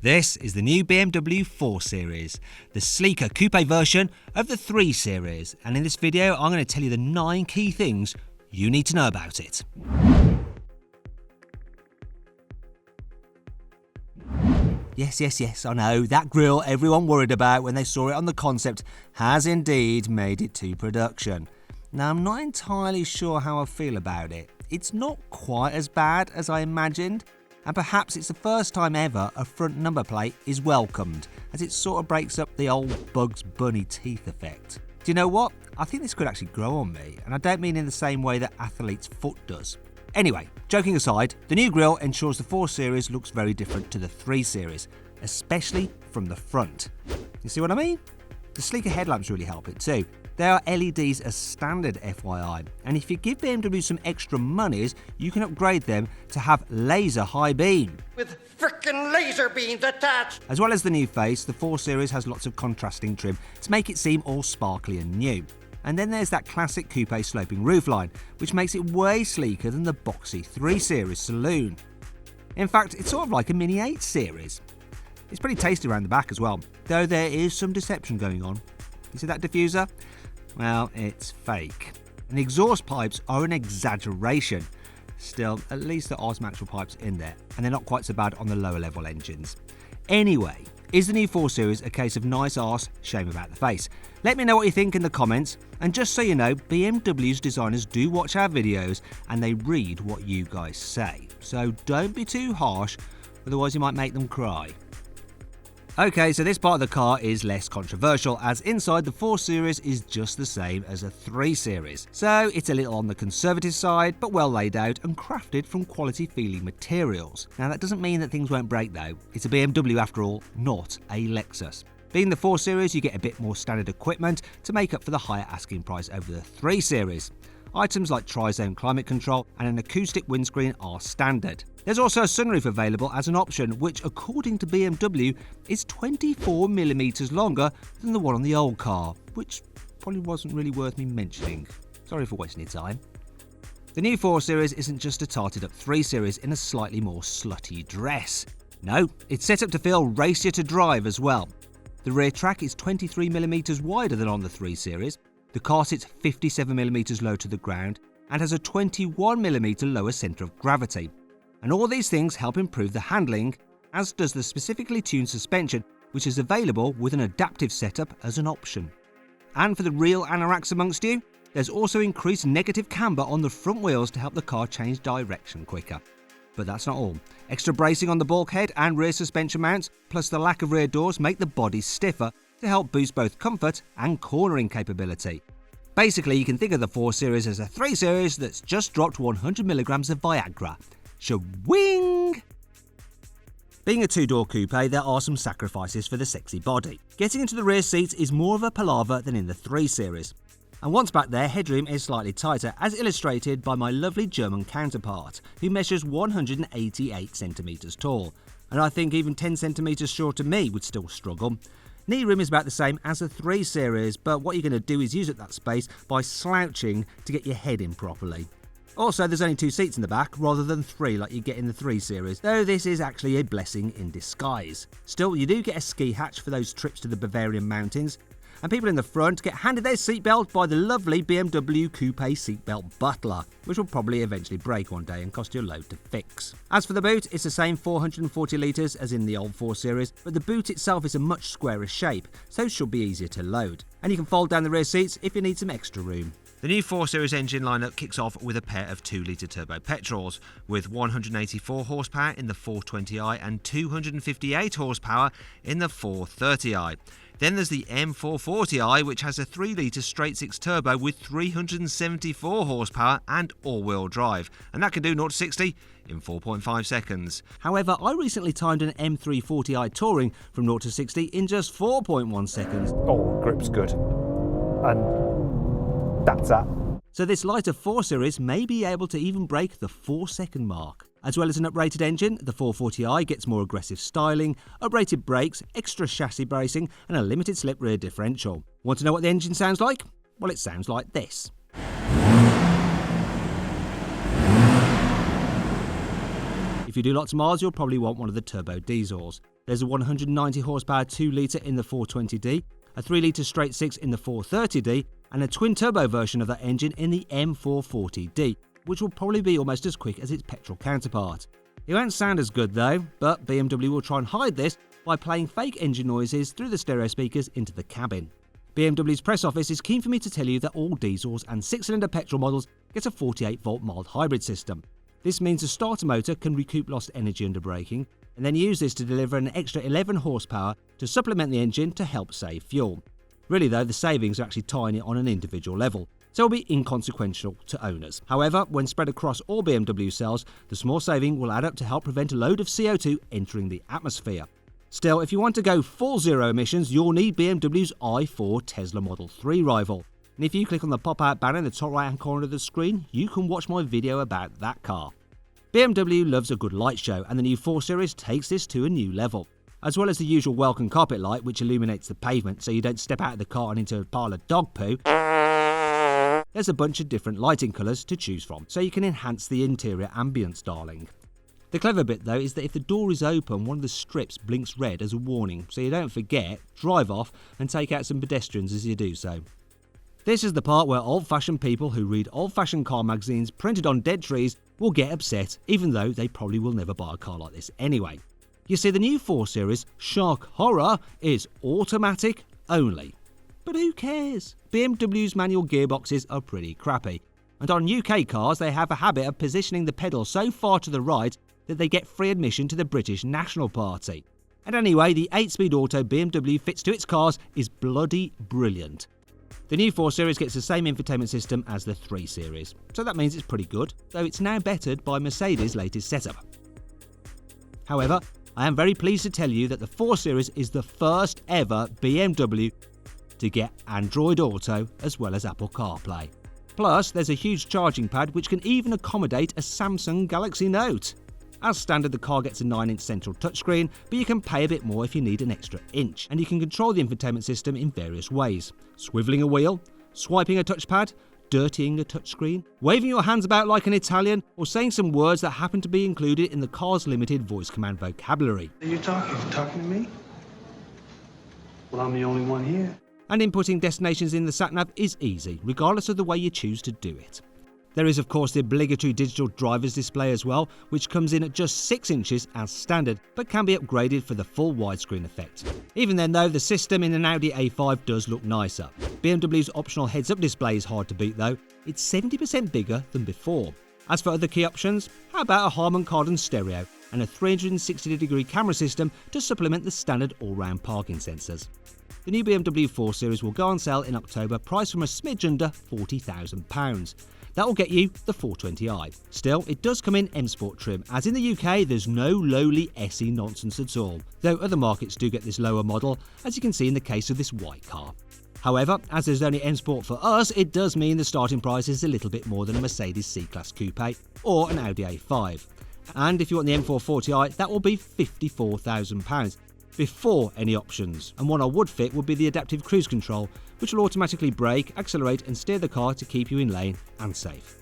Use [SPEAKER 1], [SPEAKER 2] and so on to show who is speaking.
[SPEAKER 1] This is the new BMW 4 Series, the sleeker coupe version of the 3 Series, and in this video I'm going to tell you the 9 key things you need to know about it. Yes, I know, that grille everyone worried about when they saw it on the concept has indeed made it to production. Now I'm not entirely sure how I feel about it. It's not quite as bad as I imagined, and perhaps it's the first time ever a front number plate is welcomed, as it sort of breaks up the old Bugs Bunny teeth effect. Do you know what? I think this could actually grow on me, and I don't mean in the same way that athlete's foot does. Anyway, joking aside, the new grille ensures the 4 Series looks very different to the 3 Series, especially from the front. You see what I mean? The sleeker headlamps really help it too. They are LEDs as standard, FYI, and if you give BMW some extra monies, you can upgrade them to have laser high beam.
[SPEAKER 2] With frickin' laser beams attached!
[SPEAKER 1] As well as the new face, the 4 Series has lots of contrasting trim to make it seem all sparkly and new. And then there's that classic coupe sloping roofline, which makes it way sleeker than the boxy 3 Series saloon. In fact, it's sort of like a mini 8 Series. It's pretty tasty around the back as well, though there is some deception going on. You see that diffuser? Well, it's fake. And the exhaust pipes are an exaggeration. Still, at least there are some actual pipes in there, and they're not quite so bad on the lower level engines. Anyway, is the new 4 Series a case of nice arse, shame about the face? Let me know what you think in the comments, and just so you know, BMW's designers do watch our videos and they read what you guys say. So don't be too harsh, otherwise you might make them cry. Okay, so this part of the car is less controversial, as inside the 4 Series is just the same as a 3 Series. So it's a little on the conservative side, but well laid out and crafted from quality feeling materials. Now that doesn't mean that things won't break though. It's a BMW after all, not a Lexus. Being the 4 Series, you get a bit more standard equipment to make up for the higher asking price over the 3 Series. Items like tri-zone climate control and an acoustic windscreen are standard. There's also a sunroof available as an option, which according to BMW is 24mm longer than the one on the old car, which probably wasn't really worth me mentioning. Sorry for wasting your time. The new 4 Series isn't just a tarted up 3 Series in a slightly more slutty dress. No, it's set up to feel racier to drive as well. The rear track is 23mm wider than on the 3 Series. The car sits 57mm low to the ground and has a 21mm lower centre of gravity. And all these things help improve the handling, as does the specifically tuned suspension, which is available with an adaptive setup as an option. And for the real anoraks amongst you, there's also increased negative camber on the front wheels to help the car change direction quicker. But that's not all. Extra bracing on the bulkhead and rear suspension mounts, plus the lack of rear doors, make the body stiffer to help boost both comfort and cornering capability. Basically, you can think of the 4 Series as a 3 Series that's just dropped 100mg of Viagra. Shawing! Being a 2-door coupe, there are some sacrifices for the sexy body. Getting into the rear seats is more of a palaver than in the 3 Series. And once back there, headroom is slightly tighter, as illustrated by my lovely German counterpart, who measures 188cm tall. And I think even 10cm short of me would still struggle. Knee room is about the same as the 3 Series, but what you're going to do is use up that space by slouching to get your head in properly. Also, there's only 2 seats in the back rather than 3 like you get in the 3 Series, though this is actually a blessing in disguise. Still, you do get a ski hatch for those trips to the Bavarian mountains, and people in the front get handed their seatbelt by the lovely BMW Coupe seatbelt butler, which will probably eventually break one day and cost you a load to fix. As for the boot, it's the same 440 litres as in the old 4 Series, but the boot itself is a much squarer shape, so it should be easier to load. And you can fold down the rear seats if you need some extra room. The new 4 Series engine lineup kicks off with a pair of 2-litre turbo petrols, with 184 horsepower in the 420i and 258 horsepower in the 430i. Then there's the M440i, which has a 3-litre straight-six turbo with 374 horsepower and all-wheel drive, and that can do 0 to 60 in 4.5 seconds. However, I recently timed an M340i Touring from 0 to 60 in just 4.1 seconds.
[SPEAKER 3] Oh, grip's good. And that's that.
[SPEAKER 1] So this lighter 4 Series may be able to even break the 4-second mark. As well as an uprated engine, the 440i gets more aggressive styling, uprated brakes, extra chassis bracing and a limited slip rear differential. Want to know what the engine sounds like? Well, it sounds like this. If you do lots of miles, you'll probably want one of the turbo diesels. There's a 190 horsepower 2-litre in the 420D, a 3-litre straight 6 in the 430D, and a twin-turbo version of that engine in the M440d, which will probably be almost as quick as its petrol counterpart. It won't sound as good though, but BMW will try and hide this by playing fake engine noises through the stereo speakers into the cabin. BMW's press office is keen for me to tell you that all diesels and 6-cylinder petrol models get a 48-volt mild hybrid system. This means the starter motor can recoup lost energy under braking, and then use this to deliver an extra 11 horsepower to supplement the engine to help save fuel. Really though, the savings are actually tiny on an individual level, so it'll be inconsequential to owners. However, when spread across all BMW cells, the small saving will add up to help prevent a load of CO2 entering the atmosphere. Still, if you want to go full zero emissions, you'll need BMW's i4 Tesla Model 3 rival. And if you click on the pop-out banner in the top right-hand corner of the screen, you can watch my video about that car. BMW loves a good light show, and the new 4 Series takes this to a new level. As well as the usual welcome carpet light, which illuminates the pavement so you don't step out of the car and into a pile of dog poo, there's a bunch of different lighting colours to choose from, so you can enhance the interior ambience, darling. The clever bit though is that if the door is open, one of the strips blinks red as a warning, so you don't forget, drive off and take out some pedestrians as you do so. This is the part where old-fashioned people who read old-fashioned car magazines printed on dead trees will get upset, even though they probably will never buy a car like this anyway. You see, the new 4 Series, shock horror, is automatic only. But who cares? BMW's manual gearboxes are pretty crappy, and on UK cars they have a habit of positioning the pedal so far to the right that they get free admission to the British National Party. And anyway, the 8-speed auto BMW fits to its cars is bloody brilliant. The new 4 Series gets the same infotainment system as the 3 Series, so that means it's pretty good, though it's now bettered by Mercedes' latest setup. However, I am very pleased to tell you that the 4 Series is the first ever BMW to get Android Auto as well as Apple CarPlay. Plus, there's a huge charging pad which can even accommodate a Samsung Galaxy Note. As standard, the car gets a 9-inch central touchscreen, but you can pay a bit more if you need an extra inch, and you can control the infotainment system in various ways. Swivelling a wheel, swiping a touchpad, dirtying a touchscreen, waving your hands about like an Italian, or saying some words that happen to be included in the car's limited voice command vocabulary.
[SPEAKER 3] Are you talking to me? Well, I'm the only one here.
[SPEAKER 1] And inputting destinations in the sat-nav is easy, regardless of the way you choose to do it. There is of course the obligatory digital driver's display as well, which comes in at just 6 inches as standard, but can be upgraded for the full widescreen effect. Even then though, the system in an Audi A5 does look nicer. BMW's optional heads-up display is hard to beat though, it's 70% bigger than before. As for other key options, how about a Harman Kardon stereo and a 360-degree camera system to supplement the standard all-round parking sensors. The new BMW 4 Series will go on sale in October, priced from a smidge under £40,000. That will get you the 420i. Still, it does come in M Sport trim, as in the UK there's no lowly SE nonsense at all, though other markets do get this lower model, as you can see in the case of this white car. However, as there's only M Sport for us, it does mean the starting price is a little bit more than a Mercedes C-Class Coupe or an Audi A5. And if you want the M440i, that will be £54,000. Before any options, and one I would fit would be the adaptive cruise control, which will automatically brake, accelerate and steer the car to keep you in lane and safe.